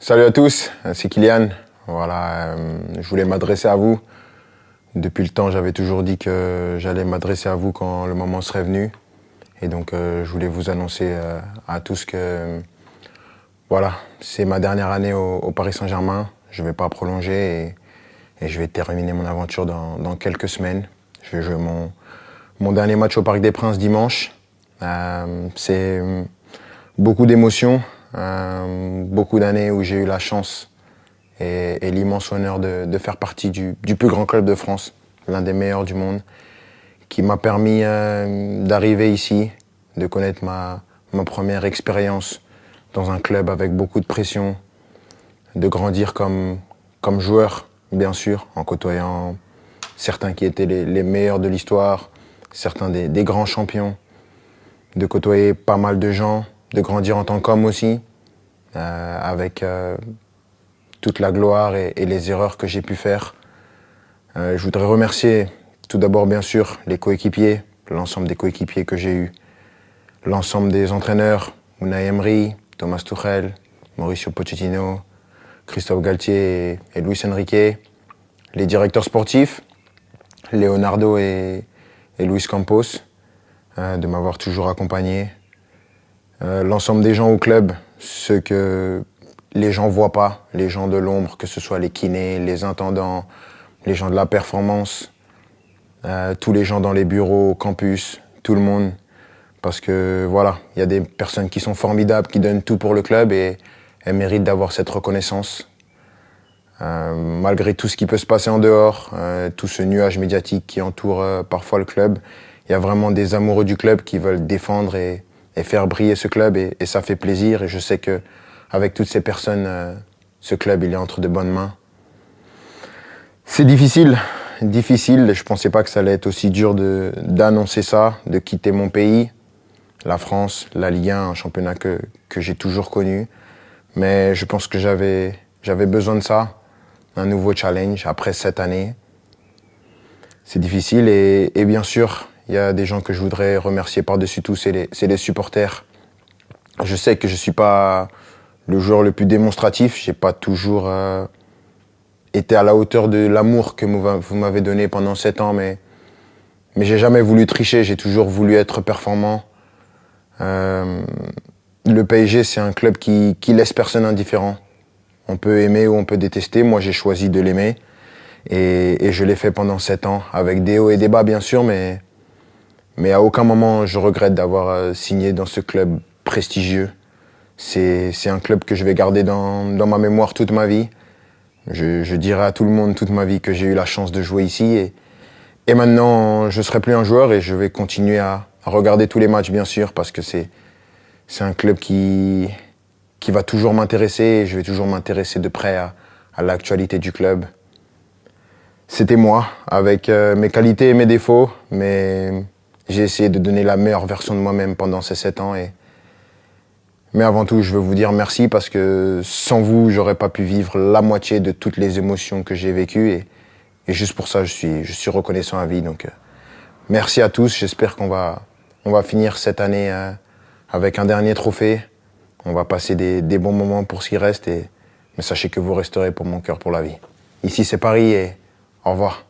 Salut à tous, c'est Kylian. Voilà, je voulais m'adresser à vous. Depuis le temps, j'avais toujours dit que j'allais m'adresser à vous quand le moment serait venu. Et donc, je voulais vous annoncer à tous que voilà, c'est ma dernière année au Paris Saint-Germain. Je ne vais pas prolonger et je vais terminer mon aventure dans quelques semaines. Je vais jouer mon dernier match au Parc des Princes dimanche. C'est beaucoup d'émotions, beaucoup d'années où j'ai eu la chance et l'immense honneur de faire partie du plus grand club de France, l'un des meilleurs du monde, qui m'a permis d'arriver ici, de connaître ma première expérience dans un club avec beaucoup de pression, de grandir comme joueur, bien sûr, en côtoyant certains qui étaient les meilleurs de l'histoire, certains des grands champions, de côtoyer pas mal de gens, de grandir en tant qu'homme aussi, avec toute la gloire et les erreurs que j'ai pu faire. Je voudrais remercier tout d'abord, bien sûr, les coéquipiers, l'ensemble des coéquipiers que j'ai eus, l'ensemble des entraîneurs, Unai Emery, Thomas Tuchel, Mauricio Pochettino, Christophe Galtier et Luis Enrique, les directeurs sportifs, Leonardo et Luis Campos, de m'avoir toujours accompagné, l'ensemble des gens au club, ceux que les gens voient pas, les gens de l'ombre, que ce soit les kinés, les intendants, les gens de la performance, tous les gens dans les bureaux, campus, tout le monde. Parce que voilà, il y a des personnes qui sont formidables, qui donnent tout pour le club et elles méritent d'avoir cette reconnaissance. Malgré tout ce qui peut se passer en dehors, tout ce nuage médiatique qui entoure parfois le club, il y a vraiment des amoureux du club qui veulent défendre et faire briller ce club et ça fait plaisir. Et je sais que avec toutes ces personnes, ce club il est entre de bonnes mains. C'est difficile. Je pensais pas que ça allait être aussi dur d'annoncer ça, de quitter mon pays, la France, la Ligue 1, un championnat que j'ai toujours connu. Mais je pense que j'avais besoin de ça, un nouveau challenge après 7 années. C'est difficile et bien sûr, il y a des gens que je voudrais remercier par-dessus tout, c'est les supporters. Je sais que je suis pas le joueur le plus démonstratif, j'ai pas toujours été à la hauteur de l'amour que vous m'avez donné pendant 7 ans, mais j'ai jamais voulu tricher, j'ai toujours voulu être performant. Le PSG, c'est un club qui laisse personne indifférent. On peut aimer ou on peut détester, moi j'ai choisi de l'aimer et je l'ai fait pendant 7 ans, avec des hauts et des bas bien sûr, mais à aucun moment je regrette d'avoir signé dans ce club prestigieux. C'est un club que je vais garder dans ma mémoire toute ma vie. Je dirai à tout le monde toute ma vie que j'ai eu la chance de jouer ici et maintenant je serai plus un joueur et je vais continuer à regarder tous les matchs bien sûr parce que c'est un club qui va toujours m'intéresser et je vais toujours m'intéresser de près à l'actualité du club. C'était moi, avec mes qualités et mes défauts, mais j'ai essayé de donner la meilleure version de moi-même pendant ces 7 ans. Mais avant tout, je veux vous dire merci parce que sans vous, j'aurais pas pu vivre la moitié de toutes les émotions que j'ai vécues. Et juste pour ça, je suis reconnaissant à vie. Donc, merci à tous. J'espère qu'on va finir cette année avec un dernier trophée. On va passer des bons moments pour ce qui reste. Mais sachez que vous resterez pour mon cœur pour la vie. Ici, c'est Paris et au revoir.